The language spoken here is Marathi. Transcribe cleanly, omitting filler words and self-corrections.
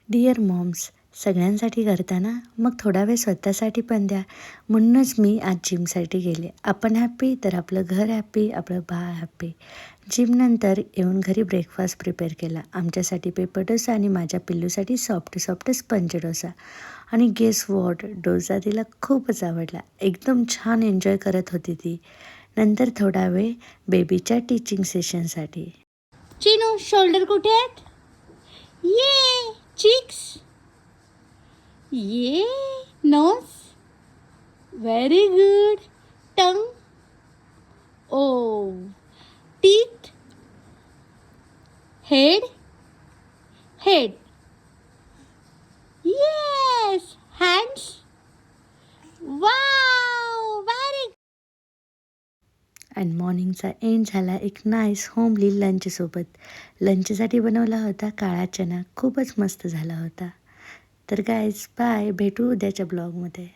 डिअर मॉम्स, सगळ्यांसाठी करता ना, मग थोडा वेळ स्वतःसाठी पण द्या. म्हणूनच मी आज जिमसाठी गेले. आपण हॅप्पी तर आपलं घर हॅप्पी, आपलं बाळ हॅप्पी. जिमनंतर येऊन घरी ब्रेकफास्ट प्रिपेअर केला. आमच्यासाठी पेपर डोसा आणि माझ्या पिल्लूसाठी सॉफ्ट स्पंज डोसा. आणि गेस वॉट, डोसा तिला खूपच आवडला. एकदम छान एन्जॉय करत होती ती. नंतर थोडा वेळ बेबीच्या टीचिंग सेशनसाठी. चिनू, शोल्डर कुठे आहेत? ये चिक्स, ये nose, very good. Tongue, oh, teeth, head, head, yes, hands, wow, very. आणि मॉर्निंगचा एंड झाला एक नाईस होमली लंचसोबत. लंचसाठी बनवला होता काळा चणा. खूपच मस्त झाला होता. तर गाईज बाय, भेटू उद्याच्या ब्लॉगमध्ये.